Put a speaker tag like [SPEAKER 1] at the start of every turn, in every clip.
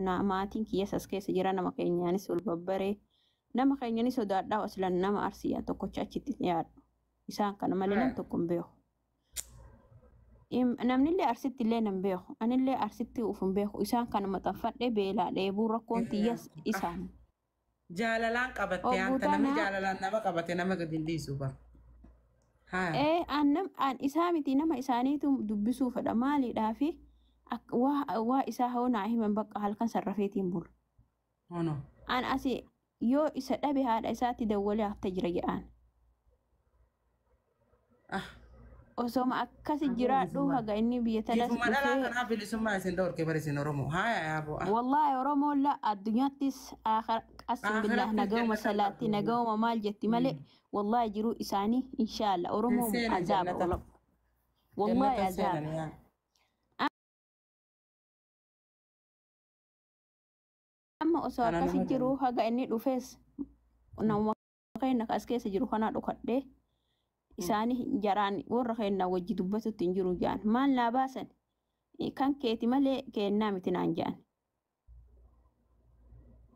[SPEAKER 1] maatiin kiyya as keessa jira nama keenyaanis ol babbaree nama keenyaanis sodaadhaa oslan nama arsiyaa tokkocha achitti yaaddu isaan kana malee nam tokko hin beeku. Namnillee arsitti illee nan beeku anillee arsitti ufun beeku isaan kana maxanfadhee beelaa dheebuu rakkoon tiyyas isaan.
[SPEAKER 2] Jaalalaan qabattee anta namni jaalalaan nama qabate nama gadi hin dhiisu bara.
[SPEAKER 1] An isaa miti nama isaaniitu dubbisuu fedha maaliidhaafi waa isaa hoonaa himan bakka halkan sarrafeetiin bulu. An asi yoo isa dhabe haadha isaatti dawwalee hafta jira jedhaan. Osoma akkasi jiraadhu haga inni biyya talas
[SPEAKER 2] dhufee. Ifuma dhalaa kanaaf bilisummaa isin dhorke bara isin Oromoo. Haaya yaaboo.
[SPEAKER 1] Wallahi Oromoo la addunyaattis qasim billah nagawma salaatti nagawma maal jetti malee wallahi jiru isaanii inshallah Oromoo azaaba wala. Wallahi azaaba. Amma osoo akkasi jiru haga inni dhufees nama keenya as keessa jiru kana dhukadhee isaanii jaraan warra keenya wajji dubbatutti hin jiru jaan maal naa baasan kan keeti malee kennaa miti naan jaan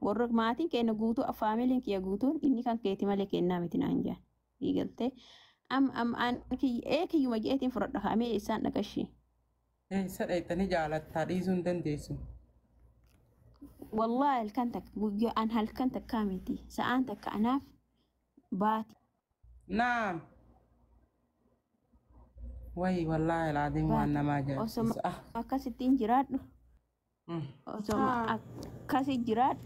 [SPEAKER 1] warra maatiin keenya guutuu faamiliin kiyya guutuun inni kan keeti malee kennaa miti naan jaan diigaltee an kiyyuma jeetiin fudhadha kaamee isaan dhaqashii.
[SPEAKER 2] Isa dheettanii jaalattaa dhiisuu hin dandeessu.
[SPEAKER 1] والله الكنتك أنا هالكنتك كاميتي سأنتك أناف باتي.
[SPEAKER 2] نعم. وي والله العظيم وأنا ما جاء.
[SPEAKER 1] أسمع كاسيتين جراد. أسمع كاسيت جراد.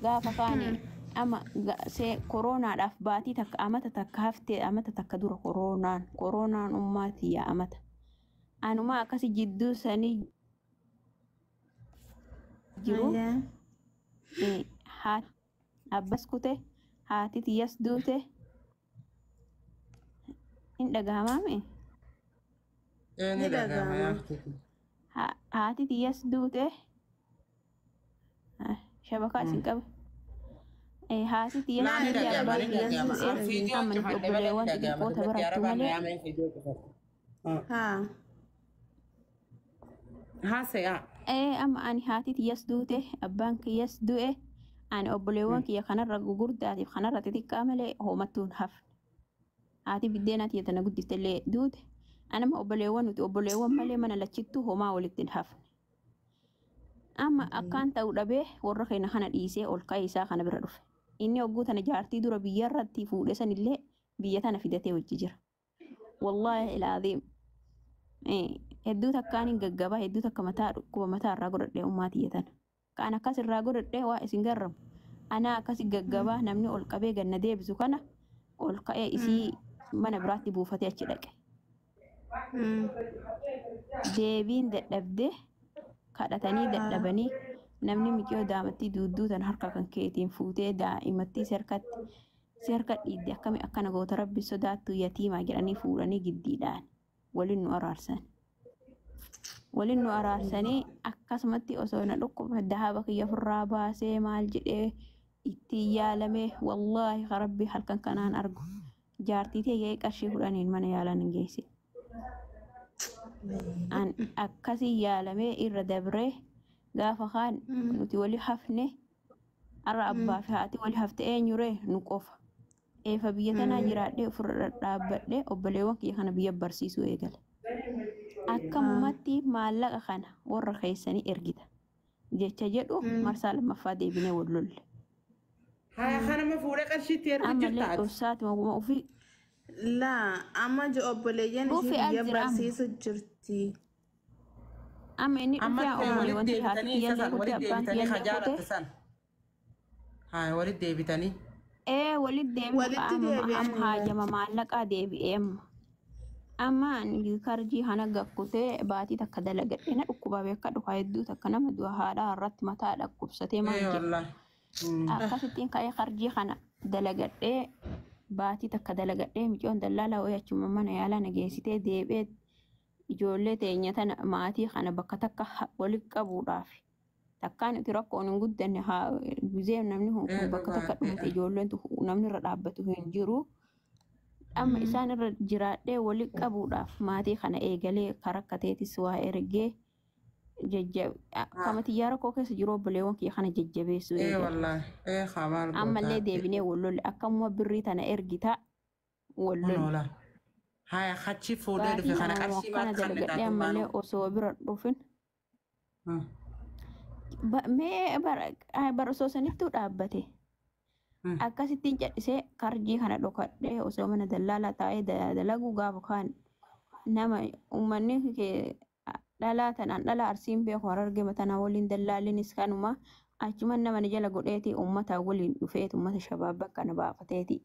[SPEAKER 1] قاف كاني أما سي كورونا داف باتي تك أمتا تك هفتي أمتا تك دور كورونا أماتي يا أمتا. أنا ما كاسي جدو سني. jiru haat abbas kute haati tiyas duute hin dhagahamame haati tiyas duute shabakaa isin qabe haati tiyas duute abbaan tiyas duute amma obboleewwan xixiqqoota barattu malee
[SPEAKER 2] Haasa'aa.
[SPEAKER 1] Amma ani haati tiyas duute abbaan kiyyas du'e ani obboleewwan kiyya kanarra gugurdaatiif kanarra xixiqqaa malee hoomattuun hafne. Haati biddeena tiyya tana guddiftellee duute anama obboleewwan nuti obboleewwan malee mana lachittuu homaa walitti hin hafne. Amma akkaan ta'uu dhabee warra keenya kana dhiisee ol ka'ee isaa kana bira dhufe. Inni hogguu tana jaartii dura biyyarratti fuudhe sanillee biyya tana fidatee hojii jira. Wallaahi ilaaziim. Hedduu takkaan gaggabaa hedduu takka mataa dhukkuba mataa irraa godhadhee ummaatii yetan kaan akkas irraa godhadhee waa isin garramu anaa akkas gaggabaa namni ol qabee ganna deebisu kana ol ka'ee isii mana biraatti buufatee achi dhaqe deebiin dadhabdee kadhatanii dadhabanii namni miqiyoo daamattii duudduutan harka kan keetiin fuutee daa'imattii serka dhiidde akkami akkana goota rabbi sodaattuu yatiimaa jedhanii fuudhanii giddiidhaan waliin nu araarsan. Waliin nu araarsanii akkasumatti osoo na dhukkuba dahaba kiyya ofirraa baasee maal jedhee itti yaalamee wallaahi rabbi halkan kanaan argu jaartii ta'ee qarshii fudhaniin mana yaalan hin geessi. An akkasii yaalamee irra dabree gaafa kaan nuti wali hafne arra abbaa fi haati wali hafte eenyuree nu qofa. Eefa biyya tanaa jiraadhee ofirra dhaabbadhee obboleewwan kiyya kana biyya barsiisuu eegale. Akkamumatti maallaqa kana warra keessanii ergita jecha jedhu marsaa lammaffaa deebinee wal lolle.
[SPEAKER 2] Haa kana ma fuudhee qarshiitti ergu jirtaati.
[SPEAKER 1] Ammallee dhossaati ma ofii.
[SPEAKER 3] Laa amma obboleeyyan ishee biyya barsiisu jirti.
[SPEAKER 1] Amma inni dhufee obboleewwan haati kiyya guutuu abbaan kiyya
[SPEAKER 2] guutuu. Haa walitti deebitanii.
[SPEAKER 1] Walitti deebi'ee amma haajama maallaqaa deebi'ee amma karjii hana gakkutee baatii takka dalagadhee na dhukkuba beekaa dhufa hedduu takka nama du'a haadhaa irratti mataa dhukkubsatee maal jedhu akkasittiin ka'ee karjii kana dalagadhee baatii takka dalagadhee micoon dallaalaa wayii achuma mana yaalaa nageessitee deebi'ee ijoollee teenya tana maatii kana bakka takka walitti qabuudhaaf takkaan itti rakkoon hin guddanne bizee namni kun bakka takka dhumate ijoolleen namni irra dhaabbatu hin jiru. Amma isaan irra jiraadhee walitti qabuudhaaf maatii kana eegalee karakkateetis waa ergee jajjab kama xiyyaara koo keessa jiru obboleewwan kiyya kana jajjabeessuu
[SPEAKER 2] ايه
[SPEAKER 1] eegale.
[SPEAKER 2] والله ايه خبر
[SPEAKER 1] Ammallee
[SPEAKER 2] قوتات
[SPEAKER 1] deebinee wallolle akkamuma birrii tana ergita wallolle.
[SPEAKER 2] هنولا هاي خدشي فودي
[SPEAKER 1] Baatii
[SPEAKER 2] في خنا
[SPEAKER 1] kana
[SPEAKER 2] قرشي ما
[SPEAKER 1] akkana
[SPEAKER 2] تخني
[SPEAKER 1] dalagadhee
[SPEAKER 2] تاتو
[SPEAKER 1] ammallee
[SPEAKER 2] مانو
[SPEAKER 1] osoo bira dhufin mee bara osoo sanittuu dhaabbate akkasittiin cadhisee karjii kana dhokadhee osoo mana dallaalaa taa'ee dalaguu gaafa kaan nama uummanni dhalaa tanaan dhala arsiin beeku hararge matanaa waliin dallaallinis kanuma achuman nama ni jala godheeti uummataa waliin dhufeeti uummata shabaab kana baafateeti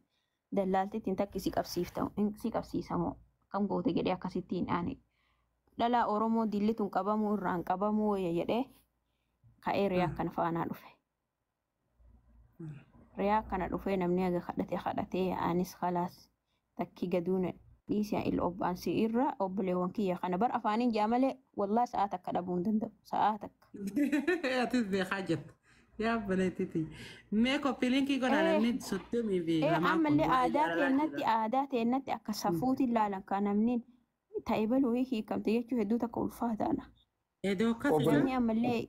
[SPEAKER 1] dallaaltittiin takki si qabsiisamoo kam goote jedhee akkasittiin aane dhalaa Oromoo dillituun qabamuu irraan qabamuu wayya jedhee ka'ee riyaa kana faanaa dhufe. Riyaa kana dhufee namni aga kadhatee anis khalaas takki gaduuna dhiisii il obbaansi irra obboleewwan kiyya kana bar afaaniin jaa malee wallaahi sa'aa takka dhabuu hin danda'u sa'aa takka.
[SPEAKER 2] أتذبي حاجة يا بنتي ميكو بيلينكي كنا نمني ستمي في لما
[SPEAKER 1] ammallee
[SPEAKER 2] كنا
[SPEAKER 1] aadaa teennatti akka safuutiin laalan kan namni taayibaluu hiikamte jechuu hedduu takka ulfaataadha.
[SPEAKER 2] إدو كسر
[SPEAKER 1] Inni ammallee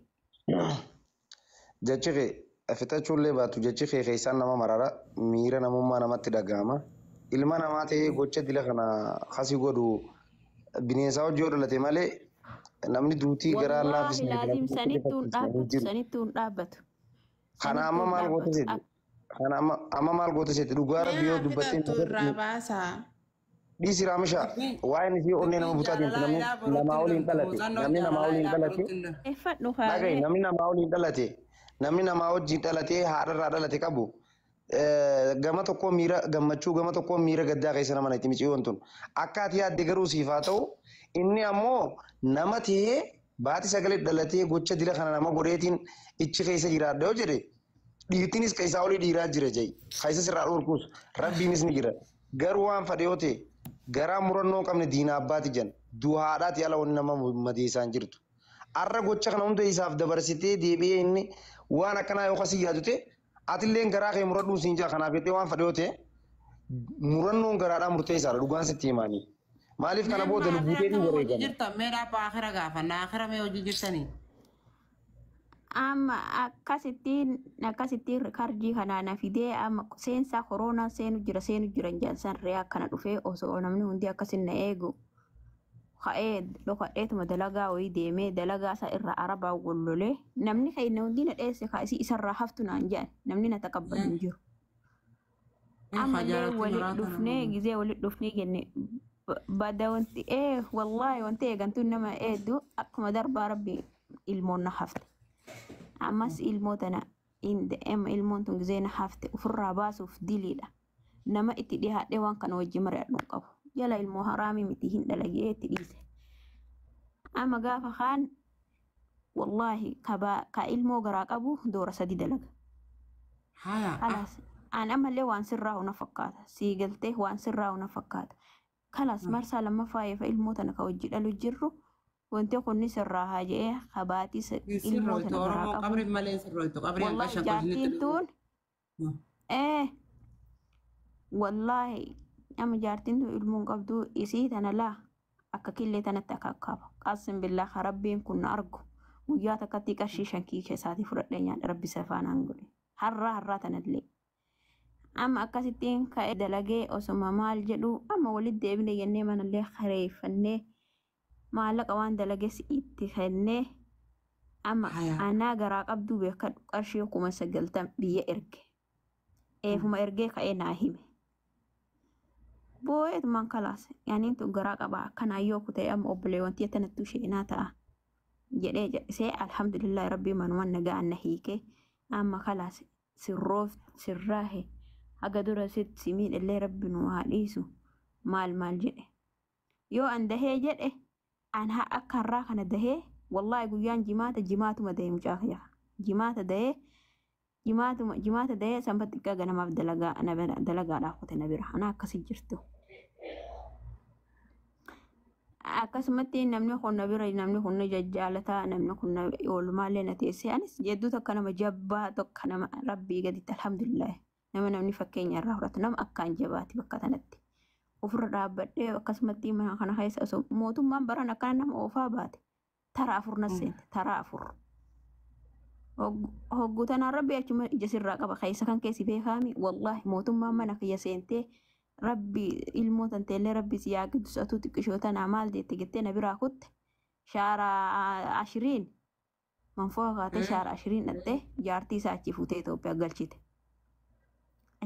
[SPEAKER 4] Jechike fixachuullee baatu jechike keessaan nama marara miira namummaa namatti dhaga'ama. Ilma namaa ta'ee gocha dila kana kasii godhu bineensaa hojii yoo dhalate malee namni duutii garaa
[SPEAKER 1] wallaahi
[SPEAKER 4] laaffisne
[SPEAKER 1] laazim sanittuun dhaabbatu.
[SPEAKER 4] Kana amma maal goota seeti? Kana amma maal goota seeti? Dhugaa rabbi yoo dubbattee
[SPEAKER 3] irraa baasaa.
[SPEAKER 4] dhiisi raamisha waa'een isii onnee nama butaatiin namni namaa waliin dhalate namni namaa waliin dhalate
[SPEAKER 1] Effadhu
[SPEAKER 4] dhagaye
[SPEAKER 1] haadhe.
[SPEAKER 4] namni namaa waliin dhalate namni namaa wajjin dhalatee haadharraa dhalate qabu gama tokko miira gammachuu gama tokko miira gaddaa keessa nama itti miciyoon tun akka ati yaadde garuu siif haa ta'u inni ammoo nama ta'ee baati sagalee dhalatee gocha dila kana nama godheetiin ichi keessa jiraadha yoo jedhe dhiirtinis keessaa olii dhiiraa jira jai keessa sirraa dhorkuus rabbiinis ni jira garuu waan fadhe yoo ta'e garaa murannoo qabne diina abbaati jan duhaadhaati ala wanni nama madeessaan jirtu. Arra gocha kana hunda isaaf dabarsitee deebi'ee inni waan akkanaa yoo kasii yaadu ta'e atillee garaa kee muradhuun siin jira kanaaf jettee waan fadhe yoo ta'e murannoon garaadhaa murteessaadha dhugaan sitti himanii. Maaliif kana booda lubbuuteetiin wareegama.
[SPEAKER 2] jirta meedhaa abbaa akira gaafanna akira mee hojii jirtanii
[SPEAKER 1] Amma akkasittiin karjii kanaan fidee amma seensaa koronaan seenu jira jaansan riyaa akkana dhufee osoo namni hundi akkasin na eegu ka'ee dhokadheetuma dalagaa wayii deemee dalagaa isaa irraa arabaa gollolee namni keenya hundi na dheesse kaasii isarraa haftu naan jedhan namni na taqabbalu hin jiru. Ammallee walitti dhufnee gizee walitti dhufnee jenne bada wanti wallaahi wanti eegantuun nama eeddu akkuma darbaa rabbi ilmoon na hafte. Ammas ilmoo tana ilmoon tun gizee na hafte ofirraa baasuuf diliidha. Nama itti dhiyaadhee waan kana wajji mari'adhu hin qabu. Jala ilmoo haraamii miti hin dalagee itti dhiise. Amma gaafa kaan wallaahi ka ilmoo garaa qabu doora sadi dalaga.
[SPEAKER 2] haya
[SPEAKER 1] Kalas an ammallee waan sirraa una fakkaata. Sii galtee waan sirraa una fakkaata. Kalas marsaa lammaffaa eefa ilmoo tana ka wajji dhalu jirru wanti kunni sirraa haa jedhee habaatis ilmoo
[SPEAKER 2] sirroitu
[SPEAKER 1] tana garaa
[SPEAKER 2] oromoo
[SPEAKER 1] qabu.
[SPEAKER 2] qabri malee sirroitu qabri
[SPEAKER 1] Wallahi
[SPEAKER 2] hanqashan
[SPEAKER 1] jaartiin tun wallahi amma jaartiin tun ilmoon qabdu isii tana laa akka killee tanatti akka akkaaba. Qaasim billaa ka rabbiin kun na argu guyyaa takkatti qarshii shankii keessaatii fudhadhee nyaadha rabbi safaanaan godhe. Harraa tanallee. Amma akkasittiin ka'ee dalagee osuma maal jedhu amma walitti deebine jennee manallee kareeffannee maallaqa waan dalagees itti kennee amma anaa garaa qabduu beekadhu qarshii 9,000 biyya erge. Eefuma ergee ka'ee naa hime. Boo'eetumaan kalaas yaaniin tun garaa qabaa akkanaa yoo kutee amma obboleewwantii attanattuu sheenaa ta'a jedhee jedhisee alhamdulillah rabbii manumaan nagaan na hiikee amma kalaas sirraahe haga dura sitti miidhallee rabbi nu haa dhiisu maal jedhe yoo an dahee jedhe an haa akka har'aa kana dahee wallaahi guyyaan jimaatuma dahee mucaa kiyya jimaata dahee sanbatti xiqqaa ganamaaf dalagaadhaaf qote na bira ana akkasi jirtu. Akkasumatti namni kun na bira namni kun na jajjaalataa namni kun na oolmaallee na teessee anis jedduu tokko nama jabbaa tokko nama rabbii gaditti alhamdulillah namni fakkeenya irraa fudhatu nama akkaan jabaati bakka tanatti ofirra dhaabbadhee akkasumatti mana kana keessa osoo mootummaan baran akkana nama oofaa baate tara afur na seente tara afur. Hogguutanaan rabbi achuma ija sirraa qaba keessa kan keessi beekaami wallahi mootummaan mana kiyya seentee rabbi ilmoo tanteellee rabbi si yaa giddusatu xiqqishootanaa maal jettee na biraa kutte shaara 20 manfoo kaatee shaara 20 dhattee jaartii isaa achi fuutee Itoophiyaa galchite.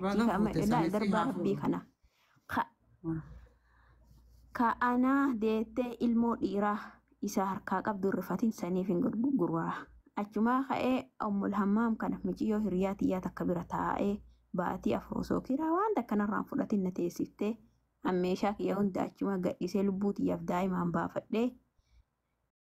[SPEAKER 1] Achi ka'ama ilaa darbaa rabbii kana. Ka'anaa deettee ilmoo dhiiraa isaa harkaa qabdu rifatiin saniif hin gurguraa. Achumaa ka'ee Ummul Hammaam kana mijiyyoo hiriyaa tiyyaa takka bira taa'ee baatii afur osoo kiraa waan takkanarraan fudhatin na teessiftee ammeeshaa kiyya hunda achuma gadhiisee lubbuu tiyyaaf daa'imaan baafadhee